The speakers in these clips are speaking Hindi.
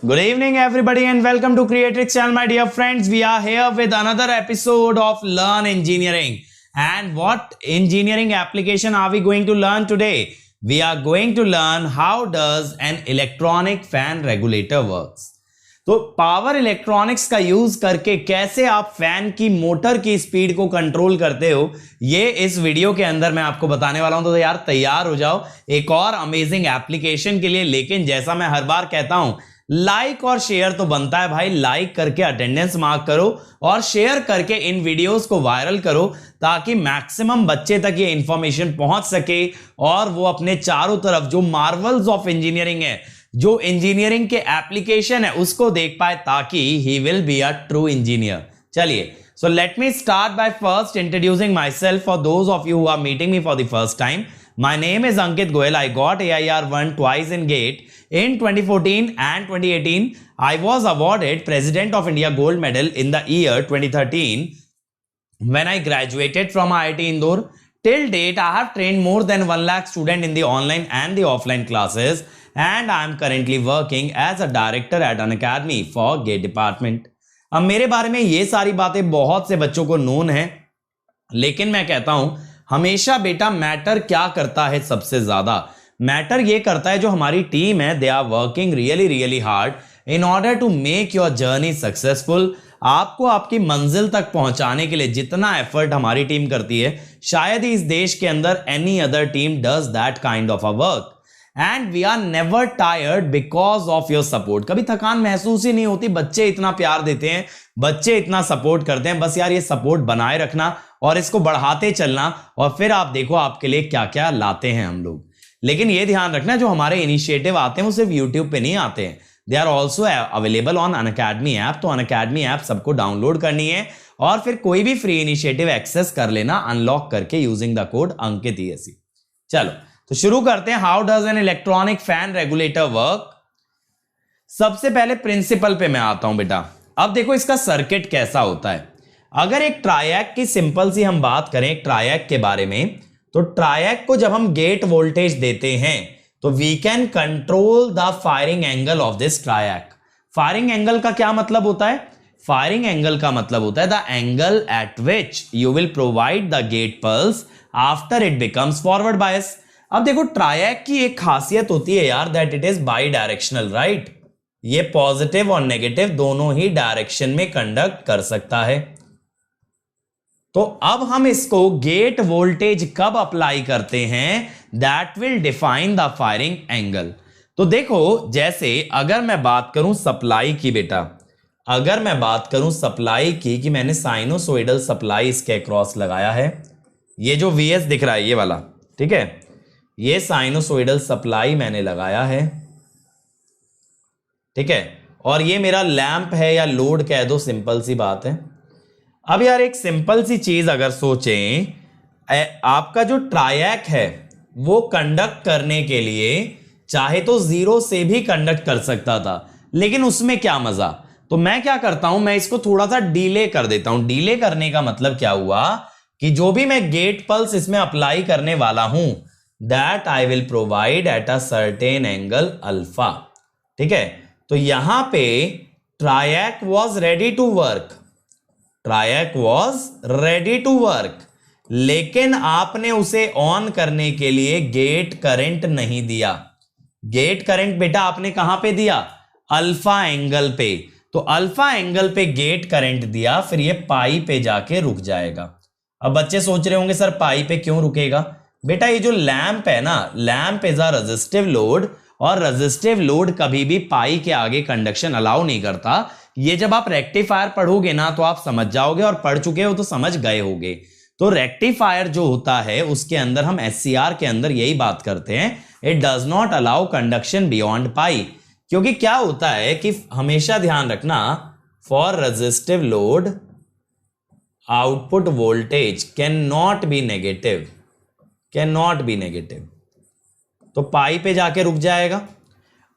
Good evening, everybody, and welcome to Creatrix channel, my dear friends. We are here with another episode of Learn Engineering. And what engineering application are we going to learn today? We are going to learn how does an electronic fan regulator works. तो पावर इलेक्ट्रॉनिक्स का यूज करके कैसे आप फैन की मोटर की स्पीड को कंट्रोल करते हो, ये इस वीडियो के अंदर मैं आपको बताने वाला हूं। तो यार तैयार हो जाओ एक और अमेजिंग एप्लीकेशन के लिए। लेकिन जैसा मैं हर बार कहता हूं, लाइक और शेयर तो बनता है भाई। लाइक करके अटेंडेंस मार्क करो और शेयर करके इन वीडियोस को वायरल करो ताकि मैक्सिमम बच्चे तक ये इंफॉर्मेशन पहुंच सके और वो अपने चारों तरफ जो मार्वल्स ऑफ इंजीनियरिंग है, जो इंजीनियरिंग के एप्लीकेशन है, उसको देख पाए ताकि he will be a true engineer. चलिए, so let me start by first introducing myself for those of you who are meeting me for the first time. My name is Ankit Goyal. I got AIR1 twice in GATE. In 2014 and 2018, I was awarded President of India Gold Medal in the year 2013 when I graduated from IIT Indore. Till date, I have trained more than 1 lakh students in the online and the offline classes, and I am currently working as a director at an academy for GATE department. अब मेरे बारे में ये सारी बातें बहुत से बच्चों को नोन है, लेकिन मैं कहता हूं हमेशा बेटा मैटर क्या करता है? सबसे ज्यादा मैटर ये करता है जो हमारी टीम है, they are working really hard in order to make your journey successful. आपको आपकी मंजिल तक पहुंचाने के लिए जितना एफर्ट हमारी टीम करती है, शायद ही इस देश के अंदर any other team does that kind of a work. And we are never tired because of your support. कभी थकान महसूस ही नहीं होती। बच्चे इतना प्यार देते हैं, बच्चे इतना सपोर्ट करते हैं। बस यार ये सपोर्ट बनाए रखना और इसको बढ़ाते चलना, और फिर आप देखो आपके लिए क्या क्या लाते हैं हम लोग। लेकिन ये ध्यान रखना, जो हमारे इनिशिएटिव आते हैं वो सिर्फ यूट्यूब पे नहीं आते हैं, they are also available on Unacademy app. तो अनअकैडमी ऐप सबको डाउनलोड करनी है और फिर कोई भी फ्री इनिशिएटिव एक्सेस कर लेना अनलॉक करके using the code Ankit ESE। चलो तो शुरू करते हैं। How does an electronic fan regulator work? सबसे पहले प्रिंसिपल पे मैं आता हूं बेटा। अब देखो इसका सर्किट कैसा होता है। अगर एक ट्रायैक की सिंपल सी हम बात करें ट्रायैक के बारे में, तो ट्रायैक को जब हम गेट वोल्टेज देते हैं तो we can control the firing angle of this triac. Firing angle का क्या मतलब होता है? फायरिंग एंगल का मतलब होता है the angle at which you will provide the gate pulse after it becomes forward bias. अब देखो ट्रायैक की एक खासियत होती है यार, that it is bidirectional, right? ये पॉजिटिव और नेगेटिव दोनों ही डायरेक्शन में कंडक्ट कर सकता है। तो अब हम इसको गेट वोल्टेज कब अप्लाई करते हैं, that will define the firing angle. तो देखो जैसे अगर मैं बात करूं सप्लाई की बेटा, अगर मैं बात करूं सप्लाई की कि मैंने साइनोसोइडल सप्लाई इसके अक्रॉस लगाया है, ये जो VS दिख रहा है ये वाला, ठीक है, ये साइनोसोइडल सप्लाई मैंने लगाया है, ठीक है, और ये मेरा लैंप है या लोड कह दो, सिंपल सी बात है। अब यार एक सिंपल सी चीज अगर सोचें, आपका जो ट्रायैक है वो कंडक्ट करने के लिए चाहे तो 0 से भी कंडक्ट कर सकता था, लेकिन उसमें क्या मजा। तो मैं क्या करता हूं, मैं इसको थोड़ा सा डीले कर देता हूं। डीले करने का मतलब क्या हुआ कि जो भी मैं गेट पल्स इसमें अप्लाई करने वाला हूं, that I will provide at a certain angle alpha, ठीक है। तो यहां पे triac was ready to work, triac was ready to work, लेकिन आपने उसे ऑन करने के लिए गेट करंट नहीं दिया। गेट करंट बेटा आपने कहां पे दिया? अल्फा एंगल पे। तो अल्फा एंगल पे गेट करंट दिया, फिर ये पाई पे जाके रुक जाएगा। अब बच्चे सोच रहे होंगे सर पाई पे क्यों रुकेगा? बेटा ये जो लैंप है ना, lamp is a resistive load, और रेजिस्टिव लोड कभी भी पाई के आगे कंडक्शन अलाउ नहीं करता। ये जब आप रेक्टिफायर पढ़ोगे ना तो आप समझ जाओगे, और पढ़ चुके हो तो समझ गए होगे। तो रेक्टिफायर जो होता है उसके अंदर हम SCR के अंदर यही बात करते हैं, it does not allow conduction beyond pi. क्योंकि क्या होता है कि हमेशा ध्यान रखना, for resistive load output voltage can not be negative, can not be negative. तो पाई पे जाके रुक जाएगा।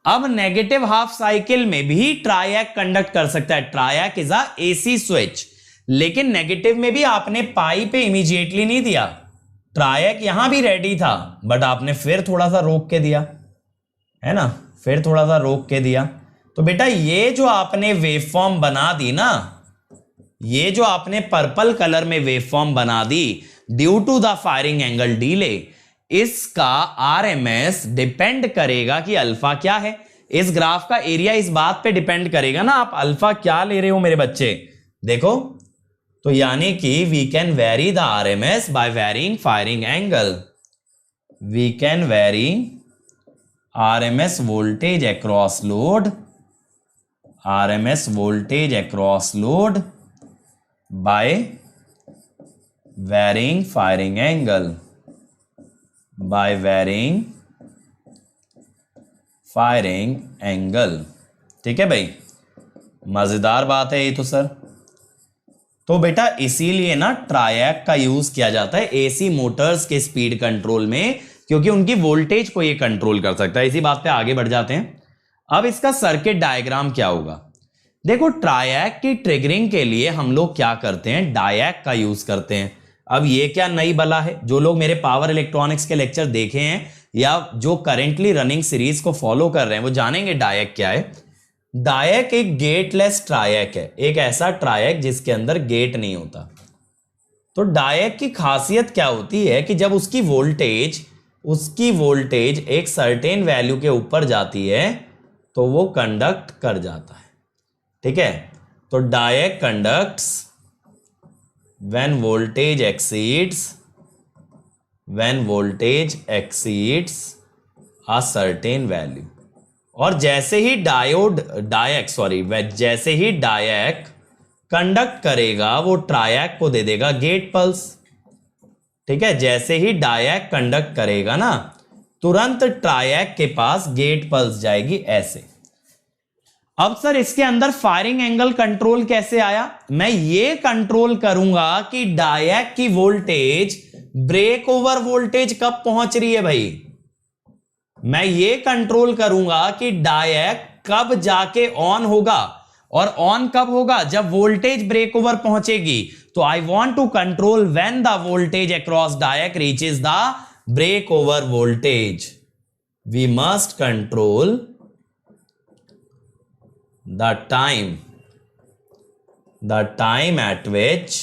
अब नेगेटिव हाफ साइकिल में भी ट्रायैक कंडक्ट कर सकता है। ट्रायैक इज अ AC स्विच, लेकिन नेगेटिव में भी आपने पाई पे इमीडिएटली नहीं दिया। ट्रायैक यहां भी रेडी था, बट आपने फिर थोड़ा सा रोक के दिया, है ना, फिर थोड़ा सा रोक के दिया। तो तो बेटा ये जो आपने वेवफॉर्म बना दी ना, ये जो आपने पर्पल कलर में वेवफॉर्म बना दी due to the firing angle delay, इसका आरएमएस डिपेंड करेगा कि अल्फा क्या है। इस ग्राफ का एरिया इस बात पे डिपेंड करेगा ना आप अल्फा क्या ले रहे हो मेरे बच्चे। देखो तो यानी कि we can vary the RMS by varying firing angle. We can vary RMS voltage across load, RMS voltage across load by varying firing angle, by varying firing angle. ठीक है भाई, मजेदार बात है ये तो सर। तो बेटा इसीलिए ना ट्रायैक का यूज किया जाता है एसी मोटर्स के स्पीड कंट्रोल में, क्योंकि उनकी वोल्टेज को ये कंट्रोल कर सकता है। इसी बात पे आगे बढ़ जाते हैं। अब इसका सर्किट डायग्राम क्या होगा। देखो ट्रायैक की ट्रिगरिंग के लिए हम लोग क्या करते हैं, डायैक का यूज करते हैं। अब ये क्या नई बला है, जो लोग मेरे पावर इलेक्ट्रॉनिक्स के लेक्चर देखे हैं या जो करेंटली रनिंग सीरीज को फॉलो कर रहे हैं वो जानेंगे डायैक क्या है। डायैक एक गेटलेस ट्रायैक है, एक ऐसा ट्रायैक जिसके अंदर गेट नहीं होता। तो डायैक की खासियत क्या होती है कि जब उसकी वोल्टेज एक सर्टेन वैल्यू के ऊपर जाती है तो वो कंडक्ट कर जाता है। ठीक है, तो डायैक conducts when voltage exceeds a certain value। और जैसे ही जैसे ही डायैक कंडक्ट करेगा वो ट्रायैक को दे देगा गेट पल्स। ठीक है, जैसे ही डायैक कंडक्ट करेगा ना तुरंत ट्रायैक के पास गेट पल्स जाएगी ऐसे। अब सर इसके अंदर फायरिंग एंगल कंट्रोल कैसे आया। मैं ये कंट्रोल करूंगा कि डायैक की वोल्टेज ब्रेक ओवर वोल्टेज कब पहुंच रही है भाई। मैं ये कंट्रोल करूंगा कि डायैक कब जाके ऑन होगा, और ऑन कब होगा, जब वोल्टेज ब्रेक ओवर पहुंचेगी। तो I want to control when the voltage across diac reaches the break over voltage. We must control the time at which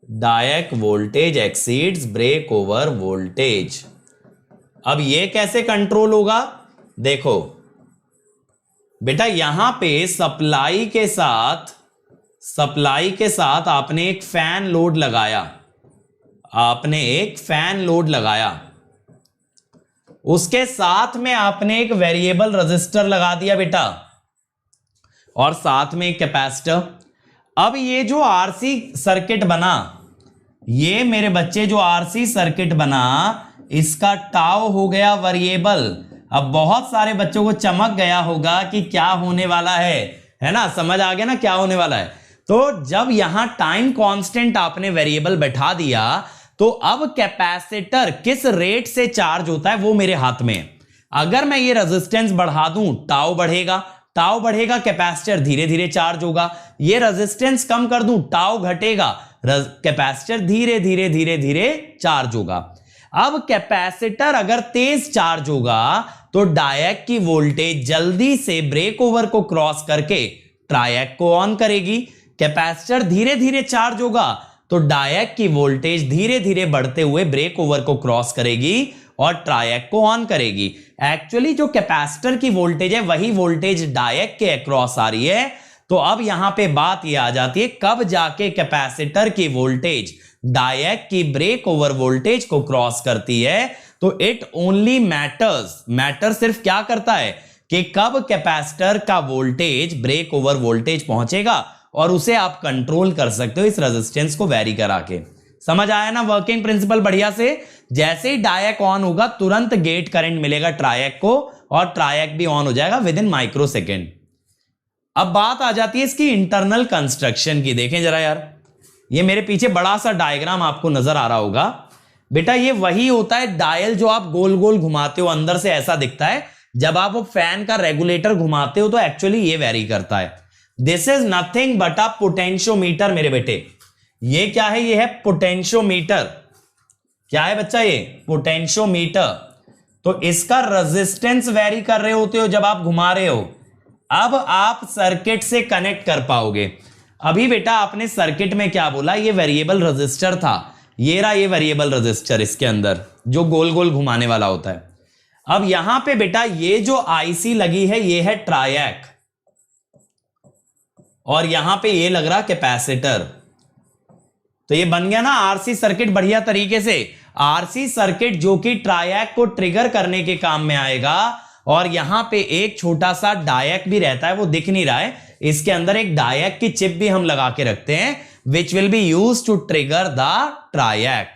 diac voltage exceeds break over voltage. अब ये कैसे कंट्रोल होगा, देखो बेटा यहां पे सप्लाई के साथ आपने एक फैन लोड लगाया, उसके साथ में आपने एक वेरिएबल रजिस्टर लगा दिया बेटा, और साथ में एक कैपेसिटर। अब ये जो आरसी सर्किट बना, ये मेरे बच्चे जो आरसी सर्किट बना, इसका टाउ हो गया वेरिएबल। अब बहुत सारे बच्चों को चमक गया होगा कि क्या होने वाला है ना, समझ आ गया ना क्या होने वाला है। तो जब यहां टाइम कांस्टेंट आपने वेरिएबल बैठा दिया तो अब कैपेसिटर किस रेट से चार्ज होता है वो मेरे हाथ में है। अगर मैं ये रेजिस्टेंस बढ़ा दूं टाउ बढ़ेगा, कैपेसिटर धीरे धीरे चार्ज होगा। ये रेजिस्टेंस कम कर दूं टाउ घटेगा, कैपेसिटर धीरे धीरे चार्ज होगा। अब कैपेसिटर अगर तेज चार्ज होगा तो डायैक की वोल्टेज जल्दी से ब्रेक ओवर को क्रॉस करके ट्रायैक को ऑन करेगी। कैपेसिटर धीरे धीरे चार्ज होगा तो डायैक की वोल्टेज धीरे धीरे बढ़ते हुए ब्रेक ओवर को क्रॉस करेगी और ट्रायैक को ऑन करेगी। एक्चुअली जो कैपेसिटर की वोल्टेज है वही वोल्टेज डायैक के अक्रॉस आ रही है। तो अब यहां पे बात यह आ जाती है कब जाके कैपेसिटर की वोल्टेज डायैक की ब्रेक ओवर वोल्टेज को क्रॉस करती है। तो इट ओनली मैटर सिर्फ क्या करता है कि कब कैपेसिटर का वोल्टेज ब्रेक ओवर वोल्टेज पहुंचेगा, और उसे आप कंट्रोल कर सकते हो इस रेजिस्टेंस को वेरी करा के। समझ आया ना वर्किंग प्रिंसिपल बढ़िया से। जैसे ही डायैक ऑन होगा तुरंत गेट करंट मिलेगा ट्रायैक को, और ट्रायैक भी ऑन हो जाएगा विद इन माइक्रो सेकेंड। अब बात आ जाती है इसकी इंटरनल कंस्ट्रक्शन की। देखें जरा यार, ये मेरे पीछे बड़ा सा डायग्राम आपको नजर आ रहा होगा बेटा। ये वही होता है डायल जो आप गोल गोल घुमाते हो, अंदर से ऐसा दिखता है। जब आप वो फैन का रेगुलेटर घुमाते हो तो एक्चुअली ये वेरी करता है। This is nothing but a potentiometer मेरे बेटे। ये क्या है, ये है पोटेंशियोमीटर। क्या है बच्चा, ये पोटेंशियोमीटर। तो इसका रेजिस्टेंस वेरी कर रहे होते हो जब आप घुमा रहे हो। अब आप सर्किट से कनेक्ट कर पाओगे। अभी बेटा आपने सर्किट में क्या बोला, ये वेरिएबल रजिस्टर था, ये रहा ये वेरिएबल रजिस्टर इसके अंदर जो गोल गोल घुमाने वाला होता है। अब यहां पे बेटा ये जो आईसी लगी है ये है ट्रायक, और यहां पे ये लग रहा कैपेसिटर। तो ये बन गया ना आरसी सर्किट बढ़िया तरीके से। आरसी सर्किट जो कि ट्रायक को ट्रिगर करने के काम में आएगा। और यहां पे एक छोटा सा डायक भी रहता है, वो दिख नहीं रहा है, इसके अंदर एक डायक की चिप भी हम लगा के रखते हैं which will be used to trigger the triac.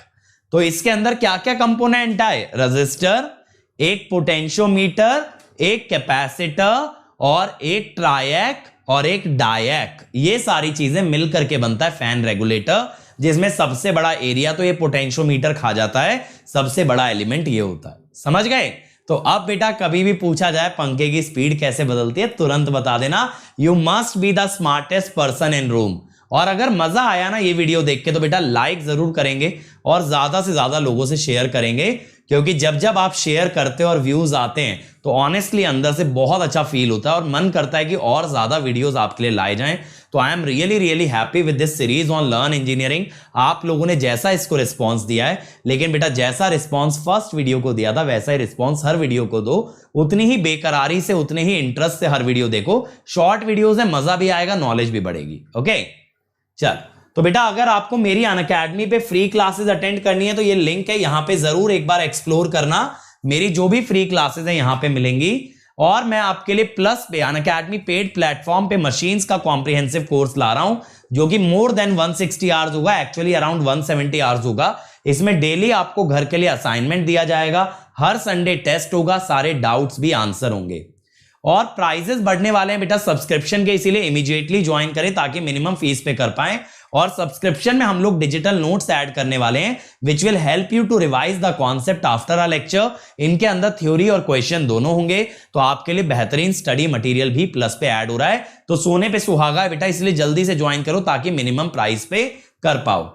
तो इसके अंदर क्या क्या कंपोनेंट है, रजिस्टर, एक पोटेंशियोमीटर, एक कैपेसिटर और एक ट्रायक और एक डायक। ये सारी चीजें मिलकर के बनता है फैन रेगुलेटर, जिसमें सबसे बड़ा एरिया तो ये पोटेंशियोमीटर खा जाता है, सबसे बड़ा एलिमेंट ये होता है। समझ गए? तो अब बेटा कभी भी पूछा जाए पंखे की स्पीड कैसे बदलती है, तुरंत बता देना, you must be the smartest person in room. और अगर मजा आया ना ये वीडियो देख के तो बेटा लाइक जरूर करेंगे और ज्यादा से ज्यादा लोगों से शेयर करेंगे, क्योंकि जब जब आप शेयर करते हो और व्यूज आते हैं तो ऑनेस्टली अंदर से बहुत अच्छा फील होता है और मन करता है कि और ज्यादा वीडियोस आपके लिए लाए जाएं। तो I am really happy with this series on learn engineering. आप लोगों ने जैसा इसको रिस्पॉन्स दिया है, लेकिन बेटा जैसा रिस्पॉन्स फर्स्ट वीडियो को दिया था वैसा ही रिस्पॉन्स हर वीडियो को दो, उतनी ही बेकरारी से, उतने ही इंटरेस्ट से हर वीडियो देखो। शॉर्ट वीडियोज है, मजा भी आएगा, नॉलेज भी बढ़ेगी। ओके चल, तो बेटा अगर आपको मेरी अनअकैडमी पे फ्री क्लासेस अटेंड करनी है तो ये लिंक है, यहां पे जरूर एक बार एक्सप्लोर करना। मेरी जो भी फ्री क्लासेस है यहां पे मिलेंगी। और मैं आपके लिए प्लस पे अनअकैडमी पेड प्लेटफॉर्म पे मशीन्स का कॉम्प्रिहेंसिव कोर्स ला रहा हूं, जो कि मोर देन 160 आवर्स होगा, एक्चुअली अराउंड 170 आवर्स होगा। इसमें डेली आपको घर के लिए असाइनमेंट दिया जाएगा, हर संडे टेस्ट होगा, सारे डाउट्स भी आंसर होंगे। और प्राइजेस बढ़ने वाले हैं बेटा सब्सक्रिप्शन के, इसीलिए इमीडिएटली ज्वाइन करें ताकि मिनिमम फीस पे कर पाएं। और सब्सक्रिप्शन में हम लोग डिजिटल नोट्स ऐड करने वाले हैं which will help you to revise the concept after a lecture. इनके अंदर थ्योरी और क्वेश्चन दोनों होंगे, तो आपके लिए बेहतरीन स्टडी मटेरियल भी प्लस पे ऐड हो रहा है। तो सोने पे सुहागा है बेटा, इसलिए जल्दी से ज्वाइन करो ताकि मिनिमम प्राइस पे कर पाओ।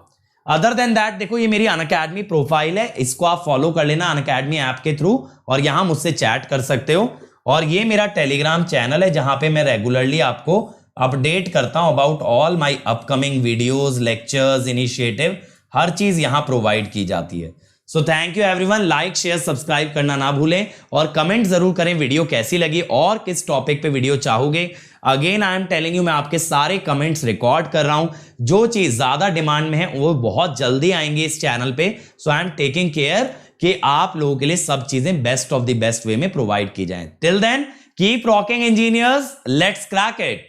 अदर देन दैट देखो ये मेरी अनअकैडमी प्रोफाइल है, इसको आप फॉलो कर लेना अनअकैडमी ऐप के थ्रू, और यहां मुझसे चैट कर सकते हो। और ये मेरा टेलीग्राम चैनल है जहां पे मैं रेगुलरली आपको अपडेट करता हूं about all my upcoming videos, lectures, initiative, हर चीज यहां प्रोवाइड की जाती है। So thank you everyone, like share subscribe करना ना भूलें और कमेंट जरूर करें वीडियो कैसी लगी और किस टॉपिक पे वीडियो चाहोगे। Again I am telling you, मैं आपके सारे कमेंट्स रिकॉर्ड कर रहा हूं, जो चीज ज्यादा डिमांड में है वो बहुत जल्दी आएंगे इस चैनल पे। So I am taking care कि आप लोगों के लिए सब चीजें best of the best way में प्रोवाइड की जाएं। Till then keep rocking engineers, let's crack it.